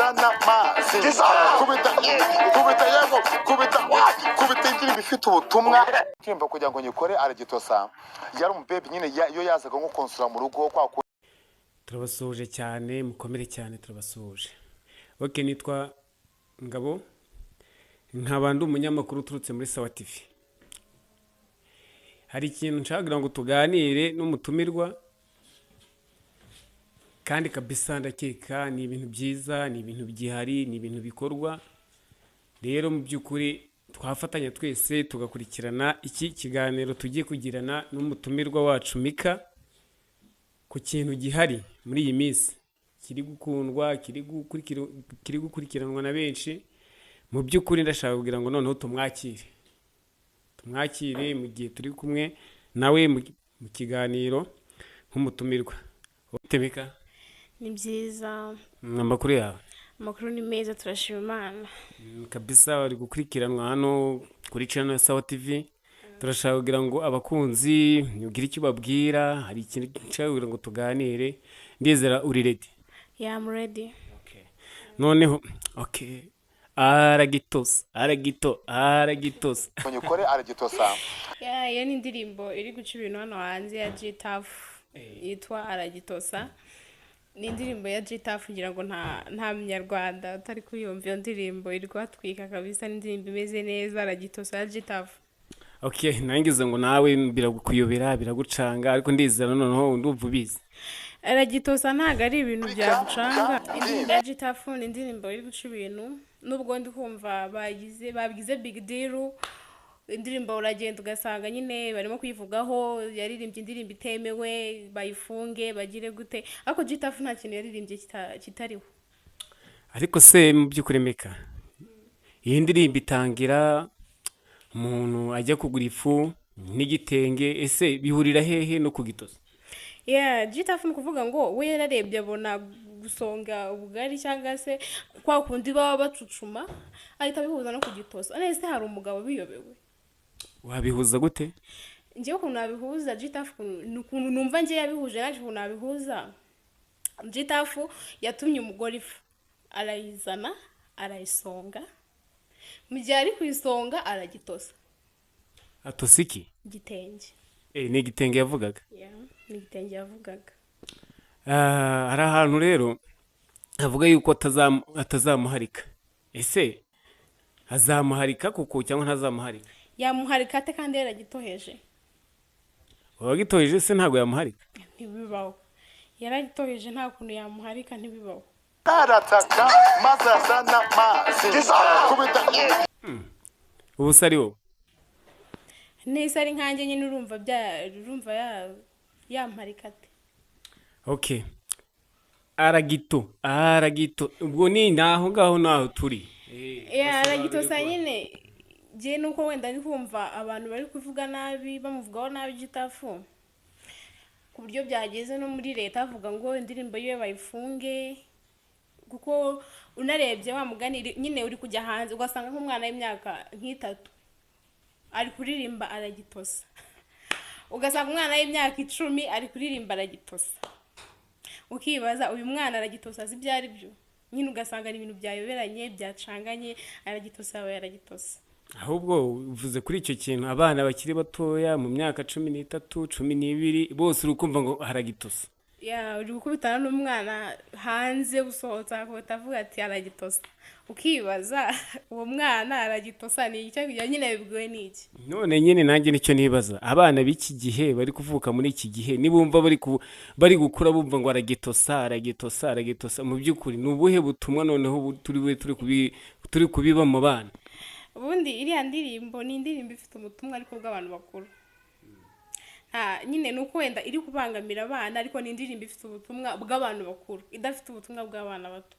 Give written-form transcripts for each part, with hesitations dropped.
sana mazi kubita yego kubita indirimbo ifite ubutumwa kimba kugira ngo nyikore Aragitosa yari umubebe nyine yo yazaga nko konsura mu rugo kwa turabasuhuje cyane mukomere cyane turabasuhuje. Okay, nitwa Ngabo nk'abandi umunyamakuru uturutse muri Sawa TV. Hari ikintu nshaka ngo tuganire n'umutumirwa kandi kabisa ndakeka ni ibintu byiza, ni ibintu byihari, ni ibintu bikorwa. Rero mu byukuri twafatanya twese tugakurikirana iki kiganiro tugiye kugirana n'umutumirwa wacu Mika ku kintu gihari muri iyi minsi kiri gukundwa, kiri gukurikiranwa na benshi. Mu byukuri ndashaka kugira ngo noneho tumwakire mu gihe turi kumwe nawe mu kiganiro nk'umutumirwa. Mika, ni byiza. Amakuru yawe? Amakuru ni meza, turashima Imana. Kabisa bari gukurikiranwa hano kuri channel ya Sawa TV. Turashaka kugira ngo abakunzi ugire icyo babwira, hari ikintu nshaka kugira ngo tuganire. Ndizera uri ready? Yeah, I'm ready. Okay. Noneho Aragitosa. nyikore Aragitosa. Yeah, iyo ni indirimbo iri guca ibintu hano hanze ya G-Taff yitwa Aragitosa. Ni indirimbo ya G-Taff ngira ngo nta munyarwanda utari kuyumva iyo ndirimbo, iri kwatwika kabisa. Ni indirimbo imeze neza, Aragitosa ya G-Taff. Okay, nangize ngo nawe biragukuyobera biragucanga, ariko ndizera noneho ndumva ubizi. Aragitosa ntago ari ibintu byagucanga. Indirimbo ya G-Taff ni indirimbo iri guca ibintu, nubwo ndi kumva bagize big deal. Indirimbo uragenda ugasanga nyine barimo kuyivugaho, yaririmbye indirimbo itemewe, bayifunge bagire gute, ariko G-Taff nta kintu yaririmbye kitariho. Ariko se mu by'ukuri Mika, iyi ndirimbo itangira umuntu ajya kugura ifu n'igitenge, ese bihurira hehe no kugitosa? Yeah, G-Taff ni kuvuga ngo we yararebye abona gusonga ubugari cyangwa se kwa kundi baba bacucuma, ahita bihuza no kugitosa. Nese hari umugabo biyobewe. Wabihuza gute? Ngiye ukuntu nabihuza G-Taff, ukuntu numva ngiye yabihuje naje ukuntu nabihuza. G-Taff yatumye umugore ifu, arayizana arayisonga, mu gihe ari kuyisonga Aragitosa. Atosa iki? Igitenge. Ni igitenge yavugaga? Yeah, ni igitenge yavugaga. Hari ahantu rero avuga yuko atazamuharika. Ese azamuharika kuko cyangwa ntazamuharika? Yamuharika ate kandi yaragitoheje? Wagitoheje se ntago yamuharika? Ntibibaho. Yaragitoheje nta kuntu yamuharika, ntibibaho. Arataka maza sana mazi kubita Ubusa ari wowe? Nese ari nkanjye nyine urumva yamparika ate? Okay. Aragito ubwo ni naho ngaho turi. Aragitosa nyine je nuko wenda ndi kumva abantu bari kuvuga nabi, bamuvugaho nabi G-Taff, ku buryo byageze no muri leta avuga ngo indirimbo yiwe bayifunge, kuko unarebye wa mugani nyine uri kujya hanze ugasanga nk'umwana w'imyaka nk'itatu ari kuririmba Aragitosa, ugasanga umwana w'imyaka 10 ari kuririmba Aragitosa, ukibaza uyu mwana Aragitosa azi byari byo nyine, ugasanga ni ibintu byayoberanye byacanganye. Aragitosa we Aragitosa. Ahubwo uvuze kuri icyo kintu, abana bakiri batoya mu myaka 13 12 bose urukumva ngo Aragitosa. Yeah, uri gukubitana n'umwana hanze usohotse akavuga ati Aragitosa, ukibaza uwo mwana Aragitosa ni icyo nyine bibwiwe n'iki? None nyine nanjye nicyo nibaza, abana b'iki gihe bari kuvuka muri iki gihe nibumva bari gukura bumva ngo Aragitosa, mu by'ukuri ni ubuhe butumwa noneho turi kubiba mu bana? Ubundi iriya ndirimbo ni indirimbo ifite umutumwa ariko bw'abantu bakuru. Nyine nuko wenda iri kubangamira abana, ariko ni indirimbo ifite ubutumwa bw'abantu bakuru, idafite ubutumwa bw'abana bato.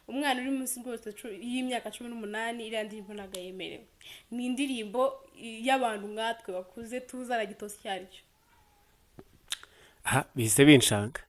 Umwana uri munsi rwose y'imyaka 18 iriya ndirimbo ntago yemerewe. Ni indirimbo y'abantu nkatwe bakuze tuzi Aragitosa cyaricyo. Bise binshanga.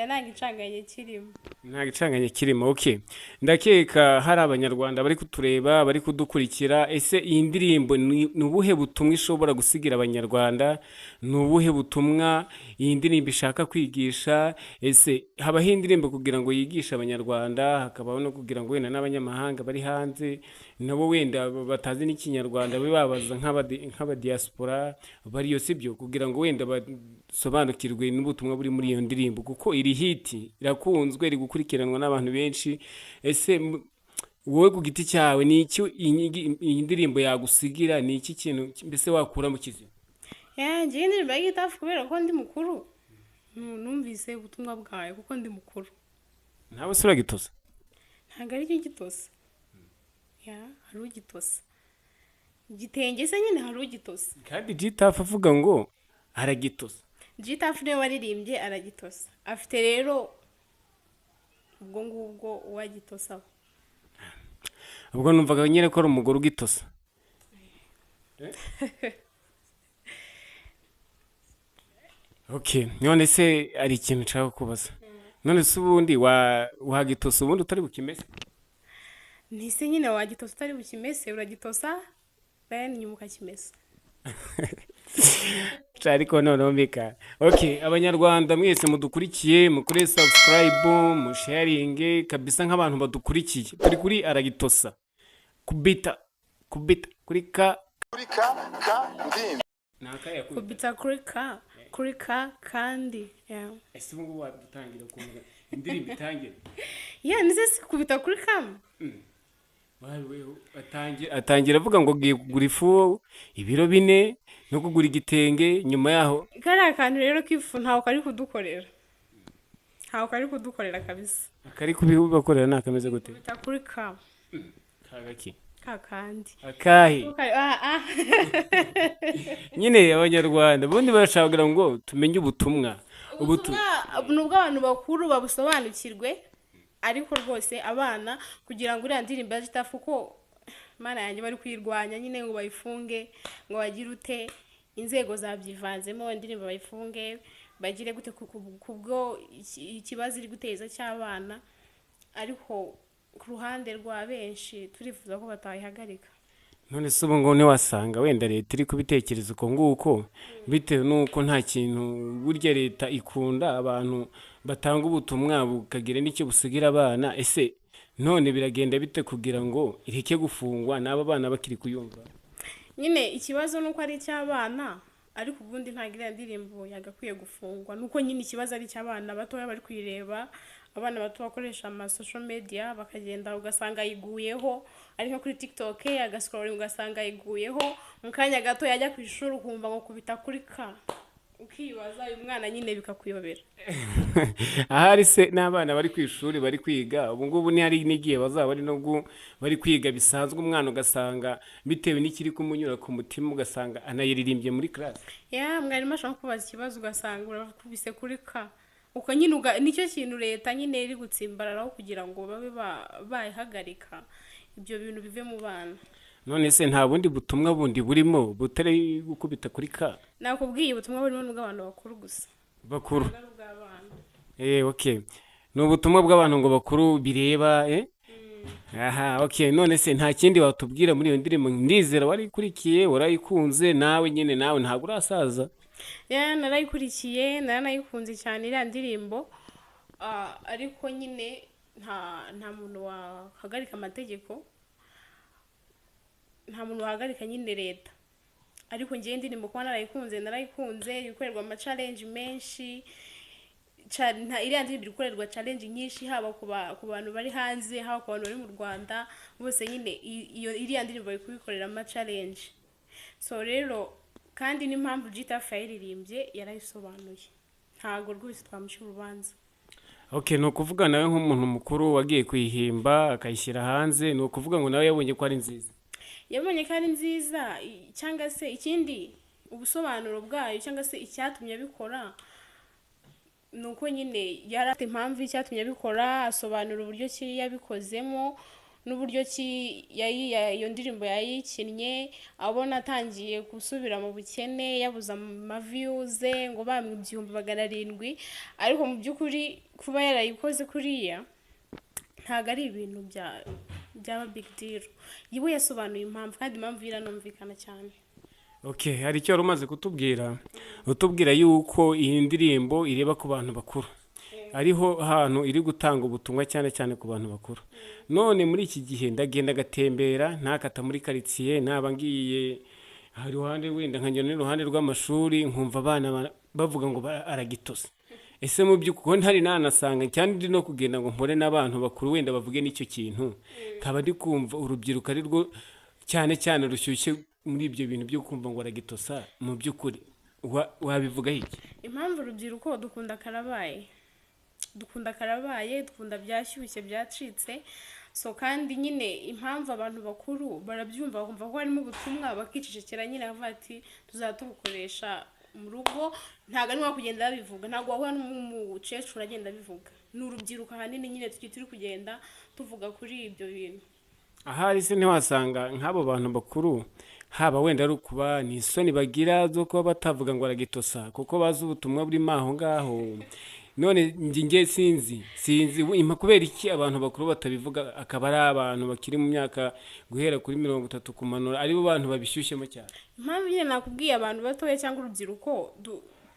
nta gicanganye kirimo. nta gicanganye kirimo. Okay, ndakeka hari abanyarwanda bari kutureba bari kudukurikira. Ese iyi ndirimbo ni ubuhe butumwa ishobora gusigira abanyarwanda? Ni ubuhe butumwa iyi ndirimbo ishaka kwigisha? Ese habaho indirimbo kugira ngo yigishe abanyarwanda, hakabaho no kugira ngo wenda n'abanyamahanga bari hanze nabo wenda batazi n'ikinyarwanda babe babaza nk'abadiaspora bariyo, sibyo? Kugira ngo wenda basobanukirwe n'ubutumwa buri muri iyo ndirimbo, kuko iri hiti irakunzwe, iri gukurikiranwa n'abantu benshi. Ese wowe ku giti cyawe ni iki iyi ndirimbo yagusigira? Ni iki kintu mbese wakura mu kizima? Ngiye indirimbo ya G-Taff kubera ko ndi mukuru, numvise ubutumwa bwawe kuko ndi mukuru. Ntawe se uragitosa? Ntabwo ari cyo gitosa. Hari ugitosa igitenge se nyine, hari ugitosa. Kandi G-Taff avuga ngo aragitosa. G-Taff niwe waririmbye aragitosa, afite rero ubwo ngubwo uwagitosa. Ubwo numvaga nyine ko ari umugore ugitosa. Okay, none se ari ikintu nshaka kubaza. None se ubundi wagitosa ubundi utari bukimese? Nise nyine wagitosa utari bukimese, uragitosa then nyuma ukakimesa. Ariko noneho mbika. Okay, abanyarwanda mwese mudukurikiye, mukore subscribe, musharinge kabisa nk'abantu badukurikiye. Turi kuri Aragitosa. Kubita kuri ka ndimbi. Nakaya Kubita kuri ka kandi. Ese ubu wadutangira kumva indirimbo itangira. Nise si kubita kuri kam. Atangira avuga ngo giye kugura ifu ibiro 4 no kugura igitenge. Nyuma yaho kariya kantu rero k'ifu ntawe kari kudukorera kabisa. Akari kubibakorera nakameze gute? Kubita kuri kam. Kagaki Kakandi akahe nyine abanyarwanda bundi barashaka ngo tumenye ubutumwa nubwo abantu bakuru babusobanukirwe, ariko rwose abana kugira ngo uriya ndirimbo ya G-Taff ko mana yanjye bari kwirwanya nyine ngo bayifunge, ngo bagire ute, inzego zabyivanzemo indirimbo bayifunge, bagire gute kubwo ikibazo iri guteza cy'abana. Ariko ku ruhande rwa benshi turifuza ko batayihagarika. None se ubu ngo wasanga wenda leta iri kubitekereza uko nguko, bitewe nuko nta kintu burya leta ikunda abantu batanga ubutumwa bukagira n'icyo busigira abana. Ese none biragenda bite kugira ngo ireke gufungwa n'aba bana bakiri kuyumva? Nyine ikibazo nuko ari cy'abana, ariko ubundi ntago iriya ndirimbo yagakwiye gufungwa. Nuko nyine ikibazo ari cy'abana batoya bari kwireba, abana bato bakoresha ama social media bakagenda ugasanga yiguyeho, ari nko kuri TikTok agascrolling ugasanga yiguyeho, mu kanya gato yajya ku ishuri ukumva ngo kubita kuri ka, ukibaza uyu mwana nyine bikakuyobera. Ahari se n'abana bari ku ishuri bari kwiga ubu ngubu, ni hari n'igihe bazaba bari no bari kwiga bisanzwe, umwana ugasanga bitewe n'ikiri kumunyura ku mutima ugasanga anayiririmbye muri class. Mwarimu ashaka kubaza ikibazo ugasanga urakubise kuri ka, uko nyine nicyo kintu leta nyine iri gutsimbararaho kugira ngo babe bayihagarika ibyo bintu bive mu bana. None se nta bundi butumwa bundi burimo butari gukubita kuri ka? Nakubwiye ubutumwa burimo n'ubw'abantu bakuru gusa. Bakuru? Okay. Ni ubutumwa bw'abantu ngo bakuru bireba okay. None se nta kindi watubwira muri iyo ndirimbo? Ndizera warikurikiye, warayikunze nawe nyine, nawe ntabwo urasaza. Narayikurikiye, naranayikunze cyane iriya ndirimbo, ariko nyine nta muntu wahagarika amategeko, nta muntu wahagarika nyine leta. Ariko ngiye indirimbo kuba narayikunze ikorerwa ama challenge menshi. Iriya ndirimbo ikorerwa challenge nyinshi, haba ku bantu bari hanze, haba ku bantu bari mu Rwanda, bose nyine iriya ndirimbo bari kubikorera ama challenge. So rero kandi n'impamvu G-Taff yaririmbye yarayisobanuye, ntago rwose twamushira urubanza. Okay, no kuvuga nawe nk'umuntu mukuru wagiye kuyihimba akayishyira hanze, no kuvuga ngo nawe yabonye ko ari nziza? Yabonye ko ari nziza, cyangwa se ikindi ubusobanuro bwayo cyangwa se icyatumye abikora nuko nyine yarafite impamvu icyatumye abikora, asobanura uburyo kiri yabikozemo, n'uburyo ki iyo ndirimbo yayikinnye abona atangiye gusubira mu bukene yabuze amaviyuze ngo bamwe 700 ariko mu by'ukuri kuba yarayikoze kuriya ntago ari ibintu byaba big deal yiwe yasobanuye impamvu kandi impamvu iranumvikana cyane. Okay, hari icyo rumaze utubwira yuko iyi ndirimbo ireba ku bantu bakuru ariho hantu iri gutanga ubutumwa cyane cyane ku bantu bakuru. None muri iki gihe ndagenda gatembera ntakata muri quartier naba ngiye hari ruhande wenda nkanyona iruhande rw'amashuri nkumva abana bavuga ngo Aragitosa. Ese mu by'ukuri ntari nanasanga cyane ndi no kugenda ngo mpore n'abantu bakuru wenda bavuge n'icyo kintu kaba ndi kumva urubyiruko ari rwo cyane cyane rushyushye muri ibyo bintu byo kumva ngo Aragitosa. Mu by'ukuri wabivuga iki? Impamvu urubyiruko dukunda karabaye dukunda byashyushye byacitse so kandi nyine impamvu abantu bakuru barabyumva bakumva ko harimo ubutumwa bakicecekera nyine bavuga ati tuzatubukoresha mu rugo ntago ari nko kugenda babivuga ntago wahura n'umucecuru agenda bivuga n'urubyiruko hanini nyine turi kugenda tuvuga kuri ibyo bintu. Ahari se ntiwasanga nk'abo bantu bakuru haba wenda ari ukuba ni isoni bagira zo kuba batavuga ngo Aragitosa kuko bazi ubutumwa burimo aho ngaho. None njye sinzi kubera iki abantu bakuru batabivuga akaba ari abantu bakiri mu myaka guhera kuri 30 kumanura aribo bantu babishyushyemo cyane. Impamvu nyine nakubwiye abantu batoya cyangwa urubyiruko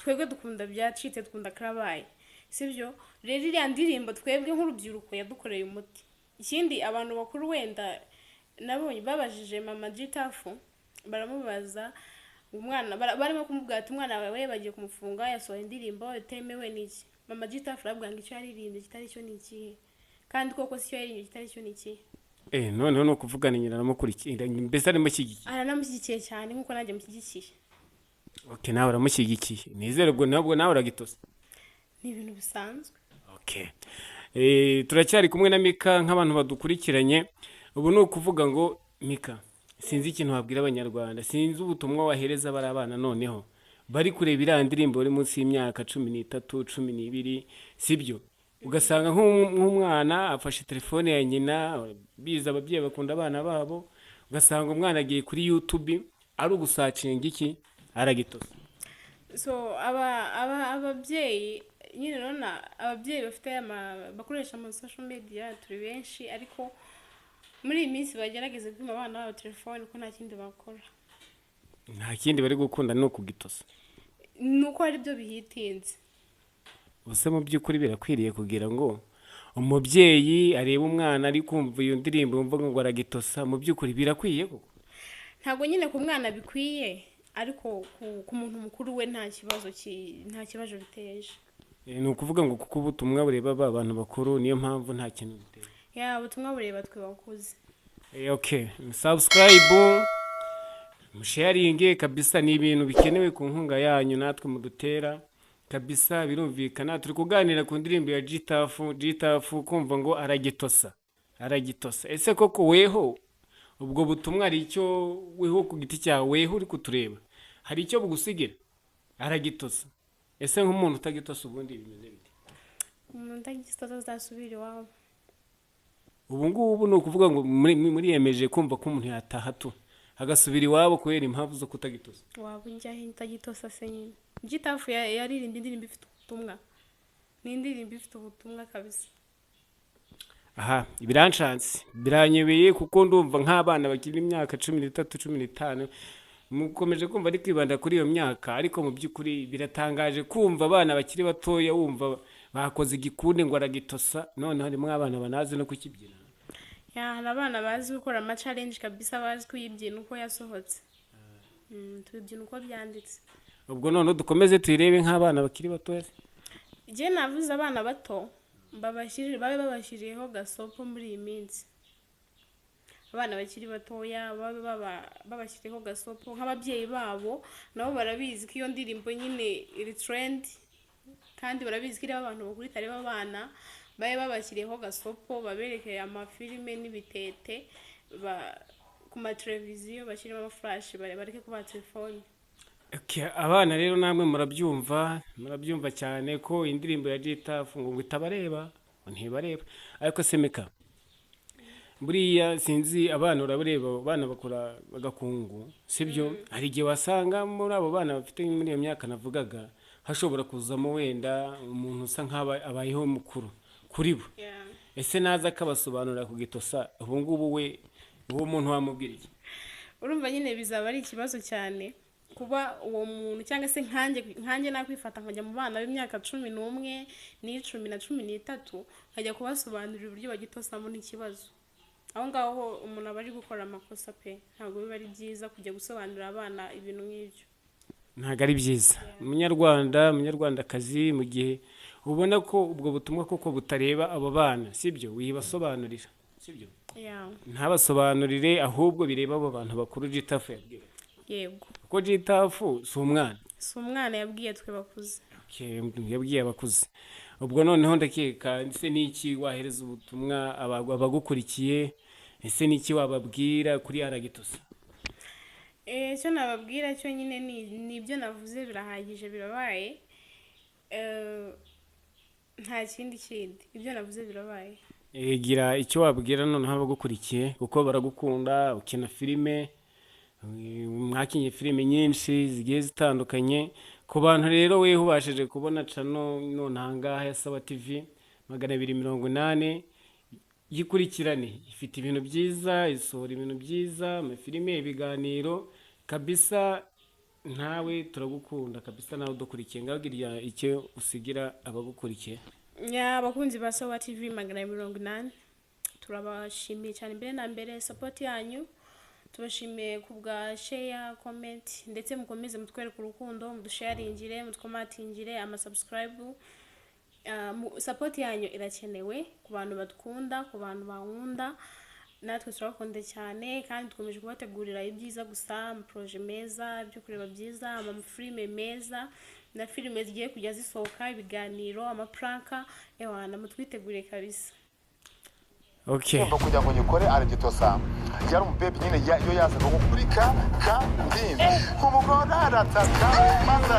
twebwe dukunda byacitse dukunda karabaye sibyo rero iriya ndirimbo twebwe nk'urubyiruko yadukoreye umuti. Ikindi abantu bakuru wenda nabonye babajije mama G-Taff baramubaza umwana barimo kumubwira ati umwana wawe bagiye kumufunga yasohoye indirimbo itemewe n'iki. Mama G-Taff aravuga ngo icyo yaririmbye kitari cyo niki kandi koko si cyo yaririmbye kitari cyo niki. None no kuvugana nyina namukurikira mbese arimo kigiye aranamushyigikiye cyane nkuko nanjye mushyigikiye. Okay, nawe uramushyigikiye nizere ubwo nabwo nawe Aragitosa ni ibintu bisanzwe. Okay, turacyari kumwe na Mika nk'abantu badukurikiranye ubu ni ukuvuga ngo Mika sinzi ikintu wabwira abanyarwanda sinzi ubutumwa wahereza bari abana noneho bari kureba iriya ndirimbo uri munsi y'imyaka 13 12 sibyo ugasanga nk'umwana afashe telefone ya nyina biza ababyeyi bakunda abana babo ugasanga umwana agiye kuri YouTube ari ugusacinga iki Aragitosa. So ababyeyi nyine nona ababyeyi bafite bakoresha mu social media turi benshi ariko muri iyi minsi bagerageza kwima abana babo telefone ko nta kindi bakora nta kindi bari gukunda no kugitosa nuko ari byo bihitinze. Ubuse mu by'ukuri birakwiriye kugira ngo umubyeyi areba umwana ari kumva iyo ndirimbo yumva ngo Aragitosa mu by'ukuri birakwiye koko? Ntago nyine ku mwana bikwiye ariko ku muntu mukuru we nta kibazo biteje. Ni ukuvuga ngo kuko ubutumwa bureba abantu bakuru niyo mpamvu nta kintu biteje. Ubutumwa bureba twe bakuze. Okay, subscribe musharinge kabisa ni ibintu bikenewe ku nkunga yanyu natwe mudutera kabisa birumvikana. Turi kuganira ku ndirimbo ya G-Taff kumva ngo Aragitosa. Ese koko weho ubwo butumwa ari icyo weho ku giti cyawe weho uri kutureba hari icyo bugusigira Aragitosa? Ese nk'umuntu utagitosa ubundi bimeze bite? Umuntu utagitosa azasubira iwabo. Ubu ngubu ni ukuvuga ngo muri yemeje kumva ko umuntu yataha tu agasubira iwabo kubera impamvu zo kutagitosa. Waba njyahe ntagitosa se nyine. G-Taff yaririmbye indirimbo ifite ubutumwa. Ni indirimbo ifite ubutumwa kabisa. Aha, biranshanse biranyebeye kuko ndumva nk'abana bakiri imyaka 13 15 mukomeje kumva ari kwibanda kuri iyo myaka ariko mu by'ukuri biratangaje kumva abana bakiri batoya wumva bakoze igikunde ngo Aragitosa none harimo abana banazi no kukibyina. Abana bazi gukora ama challenge kabisa bazi kuyibyina uko yasohotse. Tubyina uko byanditse. Ubwo none dukomeze tuyirebe nk'abana bakiri batoya. Je navuze abana bato babashiriyeho gasopo muri iyi minsi. Abana bakiri batoya babashiriyeho gasopo nk'ababyeyi babo nabo barabizi ko iyo ndirimbo nyine iri trend kandi barabizi ko abantu bakuri tare babana babashiriyeho gasopo baberekeye amafilime n'ibitete ku ma televiziyo bashyiramo amaflash bareke kuba telefone. Okay, abana rero namwe murabyumva cyane ko indirimbo ya G-Taff ngo itabareba ntibareba ariko semeka buriya sinzi abana urabareba abana bakora bagakungu sibyo hari igihe wasanga muri abo bana bafite muri iyo myaka navugaga hashobora kuzamo wenda umuntu usa nk'aba abayeho mukuru kuri bo ese naza akabasobanurira ku Gitosa ubu ngubu we uwo muntu wamubwira iki urumva nyine bizaba ari ikibazo cyane kuba uwo muntu cyangwa se nkanjye nakwifata nkajya mu bana b'imyaka 11 n'icumi na 13 nkajya kubasobanurira uburyo bagitosamo n'ikibazo aho ngaho umuntu aba ari gukora amakosa pe ntabwo biba ari byiza kujya gusobanurira abana ibintu nk'ibyo ntabwo ari byiza umunyarwandakazi mu gihe ubona ko ubwo butumwa koko butareba abo bana sibyo wibasobanurira sibyo ntabasobanurire ahubwo bireba abo bantu bakuru G-Taff yabwiye yego ko G-Taff si umwana yabwiye twe bakuze yabwiye abakuze ubwo noneho ndakeka ese niki wahereza ubutumwa abagukurikiye ese niki wababwira kuri Aragitosa cyo nababwira cyo nyine nibyo navuze birahagije birabaye nta kindi ibyo navuze birabaye gira icyo wabwira noneho abagukurikiye kuko baragukunda ukina filime mwakinye filime nyinshi zigiye zitandukanye ku bantu rero weho ubashije kubona cano none ahangaha ya Sawa TV 280 yikurikirane ifite ibintu byiza isohora ibintu byiza amafilime ibiganiro kabisa ntawe turagukunda kabisa nawe udukurikiye ngabwira icyo usigira abagukurikiye abakunzi ba Sawa TV 280 turabashimiye cyane mbere na mbere support yanyu tubashimiye kubwa share comment ndetse mukomeze mutwereka urukundo mudusharingire mutkomatingire subscribe support yanyu irakenewe ku bantu badukunda ku bantu bankunda natwe turakonde cyane kandi dukomeje kubategurira ibyiza gusa mu projet meza byo kureba byiza ama filime meza na filime zigiye kujya zisohoka ibiganiro ama pranka ewana mutwitegure kabisa Umva kugira ngo nyikore Aragitosa yari umubebe nyine yo yazaga nko kuri ka ndindi umugore arataka maza